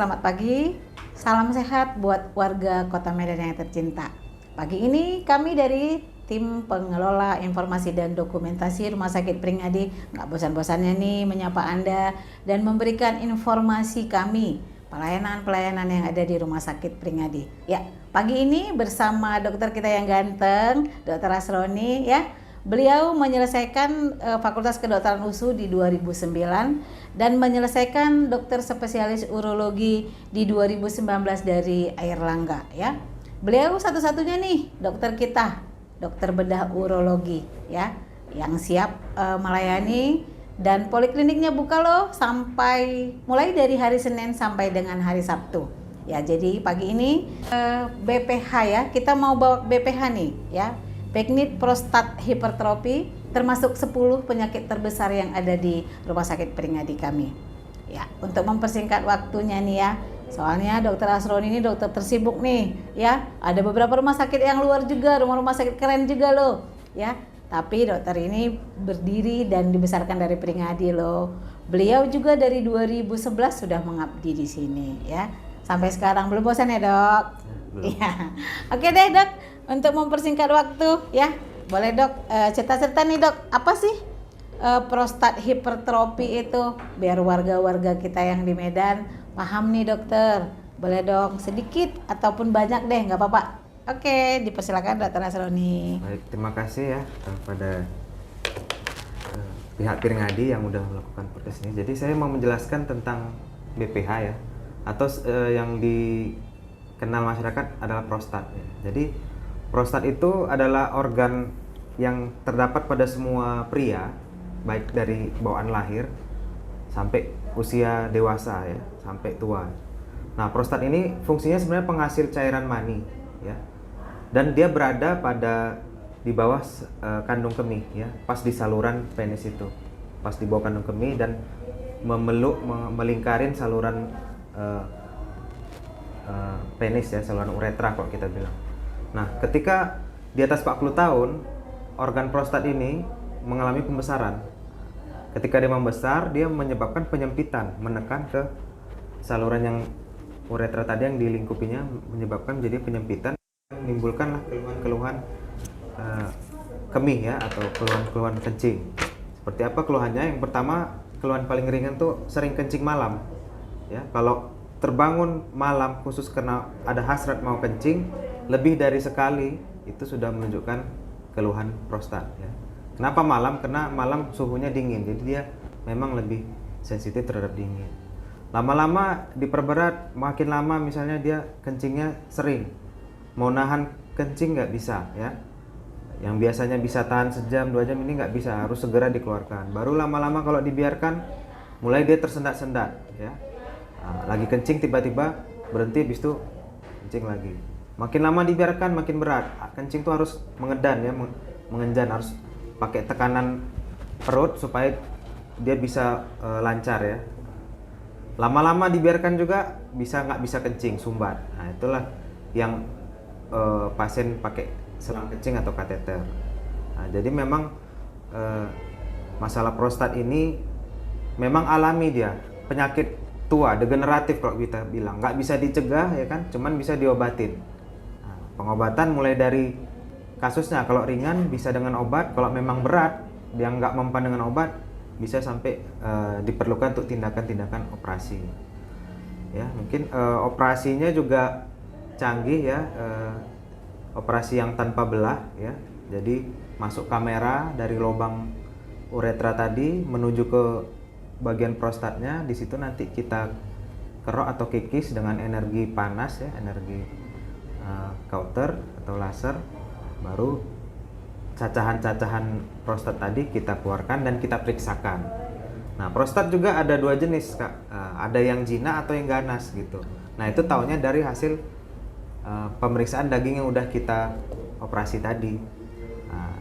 selamat pagi. Salam sehat buat warga Kota Medan yang tercinta. Pagi ini kami dari tim pengelola informasi dan dokumentasi Rumah Sakit Pringadi nggak bosan-bosannya nih menyapa Anda dan memberikan informasi kami pelayanan-pelayanan yang ada di Rumah Sakit Pringadi. Ya, pagi ini bersama dokter kita yang ganteng, Dr. Asroni ya. Beliau menyelesaikan Fakultas Kedokteran USU di 2009 dan menyelesaikan dokter spesialis urologi di 2019 dari Airlangga ya. Beliau satu-satunya nih dokter kita, dokter bedah urologi ya, yang siap melayani dan polikliniknya buka loh sampai mulai dari hari Senin sampai dengan hari Sabtu. Ya, jadi pagi ini BPH ya, kita mau bawa BPH nih ya. Benign prostat hipertrofi termasuk 10 penyakit terbesar yang ada di Rumah Sakit Pringadi kami. Ya, untuk mempersingkat waktunya nih ya. Soalnya Dokter Asroni ini dokter tersibuk nih, ya. Ada beberapa rumah sakit yang luar juga, rumah-rumah sakit keren juga loh, ya. Tapi dokter ini berdiri dan dibesarkan dari Pringadi loh. Beliau juga dari 2011 sudah mengabdi di sini, ya. Sampai sekarang belum bosan ya, Dok? Iya. Oke deh, Dok. Untuk mempersingkat waktu ya, boleh Dok cerita-cerita nih Dok, apa sih prostat hipertrofi itu biar warga-warga kita yang di Medan paham nih dokter. Boleh dong sedikit ataupun banyak deh, nggak apa-apa. Oke, dipersilakan Dr. Asroni. Baik, terima kasih ya kepada pihak Pringadi yang udah melakukan podcast ini. Jadi saya mau menjelaskan tentang BPH ya, atau yang dikenal masyarakat adalah prostat ya. Jadi prostat itu adalah organ yang terdapat pada semua pria, baik dari bawaan lahir sampai usia dewasa ya, sampai tua. Nah, prostat ini fungsinya sebenarnya penghasil cairan mani ya. Dan dia berada di bawah kandung kemih ya, pas di saluran penis itu. Pas di bawah kandung kemih dan melingkarin saluran penis ya, saluran uretra kalau kita bilang. Nah, ketika di atas 40 tahun, organ prostat ini mengalami pembesaran. Ketika dia membesar, dia menyebabkan penyempitan, menekan ke saluran yang uretra tadi yang dilingkupinya, menyebabkan jadi penyempitan, menimbulkan keluhan-keluhan kemih ya, atau keluhan-keluhan kencing. Seperti apa keluhannya? Yang pertama, keluhan paling ringan tuh sering kencing malam. Ya, kalau terbangun malam khusus karena ada hasrat mau kencing lebih dari sekali, itu sudah menunjukkan keluhan prostat ya. Kenapa malam? Karena malam suhunya dingin, jadi dia memang lebih sensitif terhadap dingin. Lama-lama diperberat, makin lama misalnya dia kencingnya sering, mau nahan kencing nggak bisa ya. Yang biasanya bisa tahan sejam 2 jam ini nggak bisa, harus segera dikeluarkan. Baru lama-lama kalau dibiarkan mulai dia tersendat-sendat ya. Lagi kencing tiba-tiba berhenti, habis itu kencing lagi. Makin lama dibiarkan makin berat. Kencing tuh harus mengedan ya, mengenjan, harus pakai tekanan perut supaya dia bisa lancar ya. Lama-lama dibiarkan juga nggak bisa kencing, sumbat. Nah, itulah yang pasien pakai selang kencing atau kateter. Nah, jadi memang masalah prostat ini memang alami, dia penyakit tua, degeneratif kalau kita bilang, nggak bisa dicegah ya kan, cuman bisa diobatin. Nah, pengobatan mulai dari kasusnya, kalau ringan bisa dengan obat, kalau memang berat dia nggak mempan dengan obat, bisa sampai diperlukan untuk tindakan-tindakan operasi. Ya, mungkin operasinya juga canggih ya, operasi yang tanpa belah ya. Jadi masuk kamera dari lubang uretra tadi menuju ke bagian prostatnya, di situ nanti kita kerok atau kikis dengan energi panas ya, energi kauter atau laser, baru cacahan-cacahan prostat tadi kita keluarkan dan kita periksakan. Nah, prostat juga ada 2 jenis Kak, ada yang jinak atau yang ganas gitu. Nah, itu taunya dari hasil pemeriksaan daging yang udah kita operasi tadi. Nah,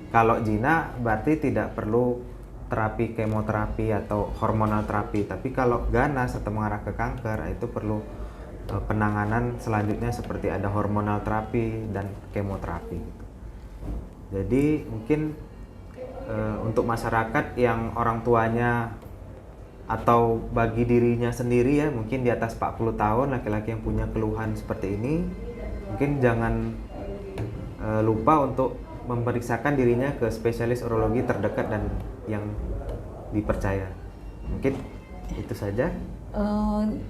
kalau jinak berarti tidak perlu terapi kemoterapi atau hormonal terapi, tapi kalau ganas atau mengarah ke kanker itu perlu penanganan selanjutnya seperti ada hormonal terapi dan kemoterapi gitu. Jadi mungkin untuk masyarakat yang orang tuanya atau bagi dirinya sendiri ya, mungkin di atas 40 tahun laki-laki yang punya keluhan seperti ini, mungkin jangan lupa untuk memeriksakan dirinya ke spesialis urologi terdekat dan yang dipercaya. Mungkin itu saja.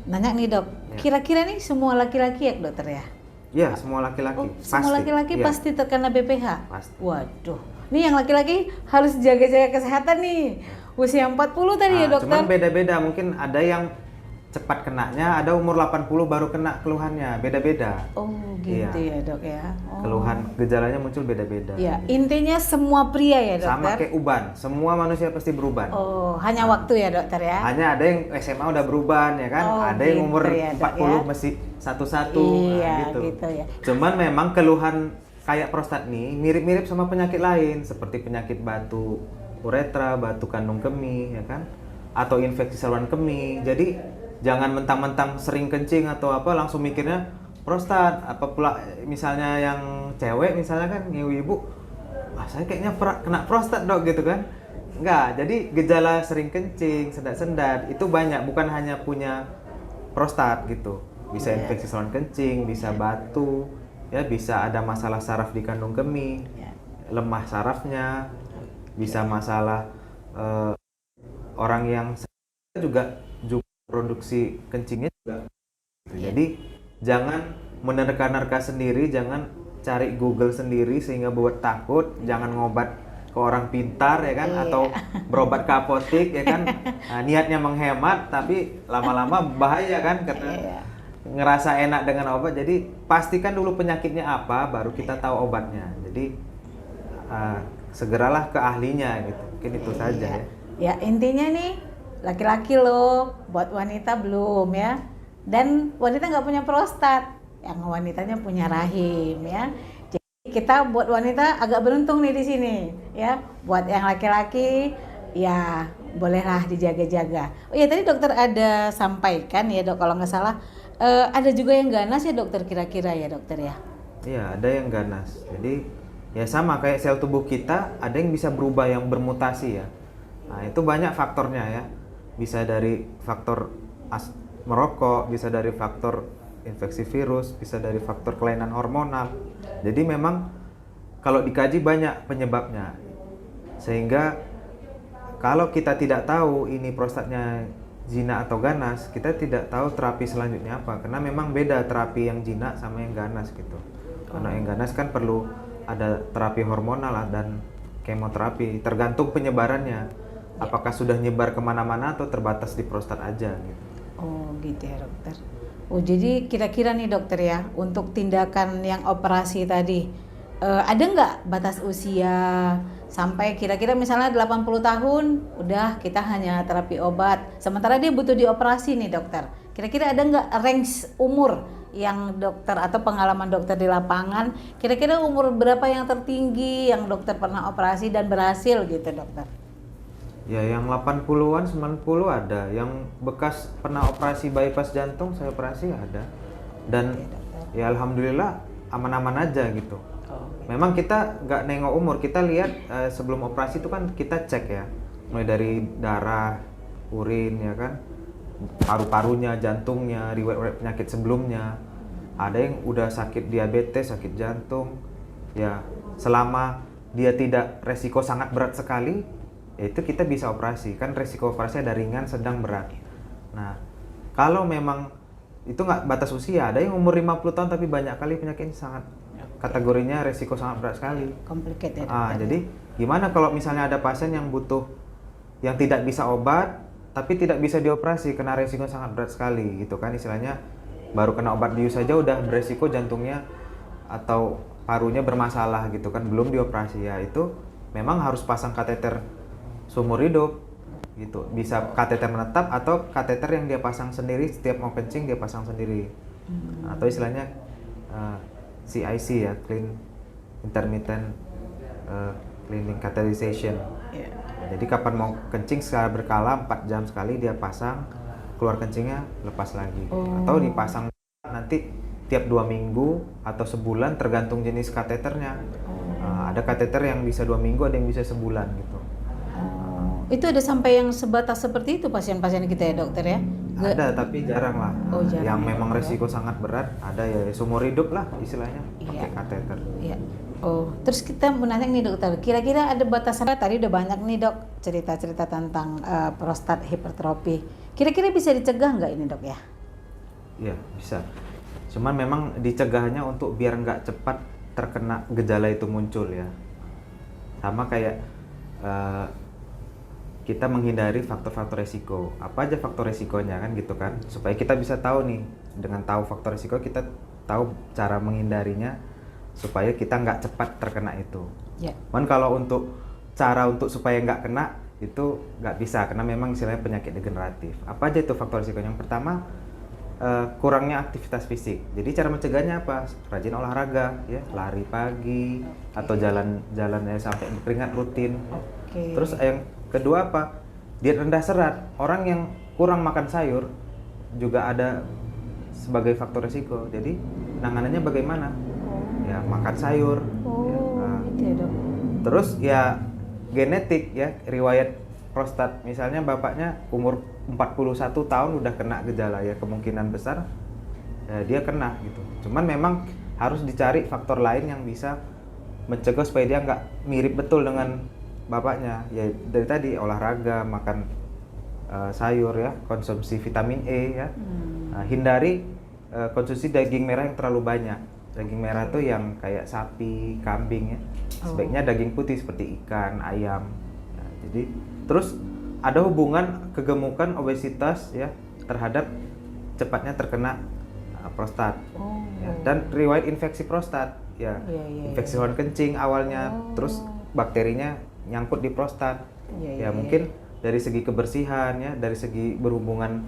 Nanya nih dok, Ya. kira-kira nih semua laki-laki ya dokter ya? Ya, semua laki-laki. Semua laki-laki Iya, pasti terkena BPH? pasti. Waduh, nih yang laki-laki harus jaga-jaga kesehatan nih. Usia 40 tadi ya dokter? Cuman beda-beda, mungkin ada yang cepat kenanya, ada umur 80 baru kena keluhannya, beda-beda. Oh gitu Iya. ya dok ya. Oh. Keluhan gejalanya muncul beda-beda. Ya, intinya semua pria ya dokter? Sama kayak uban, semua manusia pasti beruban. Oh, hanya waktu ya dokter ya? Hanya ada yang SMA udah beruban ya kan, Oh, ada yang umur gitu ya, Dok, 40 ya. masih satu-satu. Iya, gitu. gitu ya. Cuman memang keluhan kayak prostat nih mirip-mirip sama penyakit lain seperti penyakit batu uretra, batu kandung kemih ya kan, atau infeksi saluran kemih. Jadi jangan mentang-mentang sering kencing atau apa langsung mikirnya prostat. Apa pula misalnya yang cewek misalnya kan ibu-ibu, saya kayaknya kena prostat dok gitu kan. Enggak, jadi gejala sering kencing, sendat-sendat itu banyak, bukan hanya punya prostat gitu. Bisa infeksi saluran kencing, bisa batu, ya bisa ada masalah saraf di kandung kemih, lemah sarafnya, bisa masalah orang yang juga produksi kencingnya juga. Jadi jangan menerka-nerka sendiri, jangan cari Google sendiri sehingga buat takut, jangan ngobat ke orang pintar ya kan, atau berobat ke apotek ya kan. Nah, niatnya menghemat tapi lama-lama bahaya kan karena ngerasa enak dengan obat. Jadi pastikan dulu penyakitnya apa baru kita tahu obatnya. Jadi segeralah ke ahlinya gitu. Mungkin itu saja ya. Ya intinya nih laki-laki loh, buat wanita belum ya. Dan wanita nggak punya prostat, yang wanitanya punya rahim ya. Jadi kita buat wanita agak beruntung nih di sini ya. Buat yang laki-laki ya bolehlah dijaga-jaga. Oh ya tadi dokter ada sampaikan ya dok kalau nggak salah ada juga yang ganas ya dokter kira-kira ya dokter ya. Iya ada yang ganas. Jadi ya sama kayak sel tubuh kita, ada yang bisa berubah yang bermutasi ya. Nah itu banyak faktornya ya. Bisa dari faktor merokok, bisa dari faktor infeksi virus, bisa dari faktor kelainan hormonal. Jadi memang kalau dikaji banyak penyebabnya. Sehingga kalau kita tidak tahu ini prostatnya jinak atau ganas, kita tidak tahu terapi selanjutnya apa. Karena memang beda terapi yang jinak sama yang ganas gitu. Karena yang ganas kan perlu ada terapi hormonal dan kemoterapi, tergantung penyebarannya. Apakah sudah nyebar kemana-mana atau terbatas di prostat aja gitu. Oh gitu ya dokter. Oh jadi kira-kira nih dokter ya, untuk tindakan yang operasi tadi, ada nggak batas usia sampai kira-kira misalnya 80 tahun udah kita hanya terapi obat, sementara dia butuh dioperasi nih dokter. Kira-kira ada nggak range umur yang dokter atau pengalaman dokter di lapangan, kira-kira umur berapa yang tertinggi yang dokter pernah operasi dan berhasil gitu dokter? Ya yang 80-an, 90 ada, yang bekas pernah operasi bypass jantung saya operasi ada. Dan ya alhamdulillah aman-aman aja gitu. Memang kita nggak nengok umur, kita lihat sebelum operasi itu kan kita cek ya, mulai dari darah, urin ya kan, paru-parunya, jantungnya, riwayat penyakit sebelumnya. Ada yang udah sakit diabetes, sakit jantung. Ya selama dia tidak resiko sangat berat sekali, itu kita bisa operasi. Kan resiko operasi ada ringan, sedang, berat. Nah kalau memang itu nggak batas usia, ada yang umur 50 tahun tapi banyak kali penyakitnya sangat kategorinya resiko sangat berat sekali. Complicated ya. Jadi gimana kalau misalnya ada pasien yang butuh, yang tidak bisa obat tapi tidak bisa dioperasi karena resiko sangat berat sekali gitu kan, istilahnya baru kena obat bius saja udah beresiko jantungnya atau parunya bermasalah gitu kan, belum dioperasi. Ya itu memang harus pasang kateter seumur hidup gitu, bisa kateter menetap atau kateter yang dia pasang sendiri, setiap mau kencing dia pasang sendiri. Atau istilahnya CIC ya, clean intermittent cleaning catheterization. Jadi kapan mau kencing secara berkala 4 jam sekali dia pasang, keluar kencingnya lepas lagi. Atau dipasang nanti tiap 2 minggu atau sebulan tergantung jenis kateternya. Ada kateter yang bisa 2 minggu, ada yang bisa sebulan gitu. Itu ada sampai yang sebatas seperti itu pasien-pasien kita ya dokter ya? Ada tapi jarang lah. Oh, jarang yang ya, memang Dok, ya. resiko sangat berat ada ya seumur hidup lah istilahnya Iya. pakai kateter. Iya. Oh, terus kita mau nanya nih dokter, kira-kira ada batasan? Tadi udah banyak nih dok cerita-cerita tentang prostat hipertrofi. Kira-kira bisa dicegah nggak ini dok ya? Iya bisa. Cuman memang dicegahnya untuk biar nggak cepat terkena gejala itu muncul ya. Sama kayak kita menghindari faktor-faktor resiko. Apa aja faktor resikonya kan gitu kan? Supaya kita bisa tahu nih, dengan tahu faktor resiko kita tahu cara menghindarinya supaya kita nggak cepat terkena itu. Ya. Cuman kalau untuk cara untuk supaya nggak kena itu nggak bisa karena memang istilahnya penyakit degeneratif. Apa aja itu faktor risikonya? Yang pertama kurangnya aktivitas fisik. Jadi cara mencegahnya apa? Rajin olahraga, ya lari pagi atau jalan-jalan sampai keringat rutin. Oke. Terus yang kedua apa? Diet rendah serat. Orang yang kurang makan sayur juga ada sebagai faktor risiko. Jadi penanganannya bagaimana? Ya makan sayur. Gitu ya dok. Terus ya genetik ya, riwayat prostat. Misalnya bapaknya umur 41 tahun udah kena gejala ya, kemungkinan besar ya, dia kena gitu. Cuman memang harus dicari faktor lain yang bisa mencegah supaya dia nggak mirip betul dengan bapaknya. Ya dari tadi olahraga, makan sayur ya, konsumsi vitamin E ya. Hindari konsumsi daging merah yang terlalu banyak. Daging merah tuh yang kayak sapi, kambing ya. Sebaiknya daging putih seperti ikan, ayam. Nah, jadi terus ada hubungan kegemukan, obesitas ya terhadap cepatnya terkena prostat. Ya, dan riwayat infeksi prostat ya. Infeksi saluran kencing awalnya, terus bakterinya nyangkut di prostat. Ya mungkin dari segi kebersihan ya, dari segi berhubungan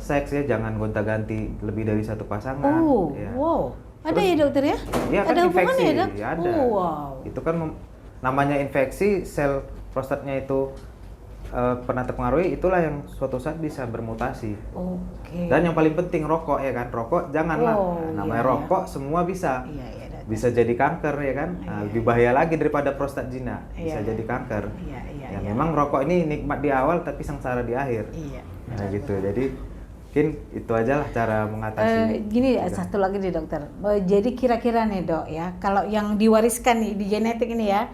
seks ya jangan gonta-ganti lebih dari satu pasangan. Ya. Wow. Ada Terus, ya dokter ya? Iya kan Ada hubungannya infeksi, ya dok? ya, ada. Wow. Itu kan namanya infeksi, sel prostatnya itu pernah terpengaruhi, itulah yang suatu saat bisa bermutasi. Oke. Dan yang paling penting rokok ya kan, rokok janganlah. Namanya rokok semua bisa. Iya, Bisa jadi kanker ya kan. Lebih bahaya lagi daripada prostat zina, bisa jadi kanker. Ya memang rokok ini nikmat di awal tapi sengsara di akhir. Iya. Nah gitu. Jadi mungkin itu aja lah cara mengatasi. Gini satu lagi nih dokter. Jadi kira-kira nih dok ya, kalau yang diwariskan nih di genetik ini ya.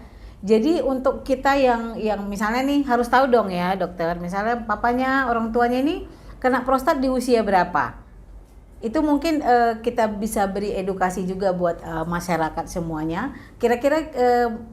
Jadi untuk kita yang misalnya nih harus tahu dong ya dokter. Misalnya papanya, orang tuanya ini kena prostat di usia berapa? Itu mungkin kita bisa beri edukasi juga buat masyarakat semuanya. Kira-kira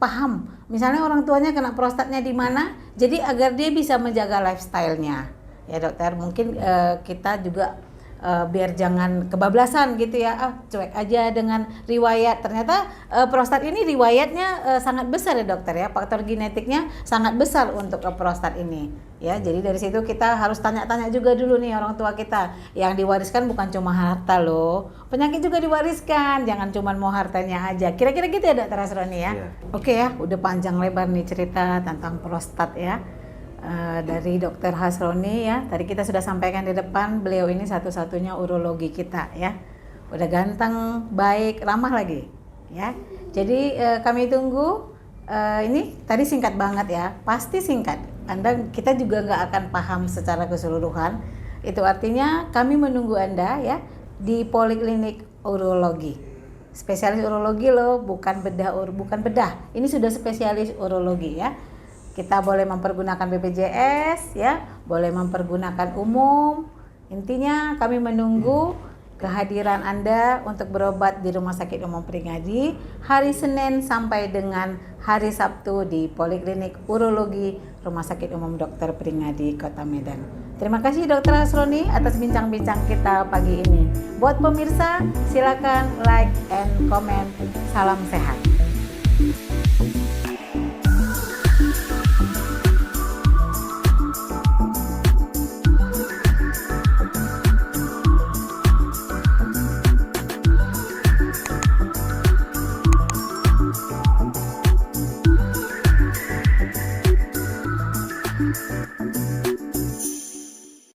paham. Misalnya orang tuanya kena prostatnya di mana? Jadi agar dia bisa menjaga lifestyle-nya. Ya dokter, mungkin kita juga biar jangan kebablasan gitu ya, cuek aja dengan riwayat. Ternyata prostat ini riwayatnya sangat besar ya dokter ya, faktor genetiknya sangat besar untuk prostat ini ya. Jadi dari situ kita harus tanya-tanya juga dulu nih orang tua kita. Yang diwariskan bukan cuma harta loh, penyakit juga diwariskan, jangan cuma mau hartanya aja. Kira-kira gitu ya dokter Hasroni ya. Oke ya, udah panjang lebar nih cerita tentang prostat ya. Dari dokter Hasroni ya, tadi kita sudah sampaikan di depan, beliau ini satu-satunya urologi kita ya, udah ganteng, baik, ramah lagi ya. Jadi kami tunggu. Ini tadi singkat banget ya, pasti singkat. Kita juga nggak akan paham secara keseluruhan. Itu artinya kami menunggu Anda ya di Poliklinik Urologi. Spesialis urologi loh, bukan bedah. Ini sudah spesialis urologi ya. Kita boleh mempergunakan BPJS ya, boleh mempergunakan umum. Intinya kami menunggu kehadiran Anda untuk berobat di Rumah Sakit Umum Pringadi hari Senin sampai dengan hari Sabtu di Poliklinik Urologi Rumah Sakit Umum Dr. Pringadi Kota Medan. Terima kasih Dr. Hasroni atas bincang-bincang kita pagi ini. Buat pemirsa, silakan like and comment. Salam sehat. Thank you.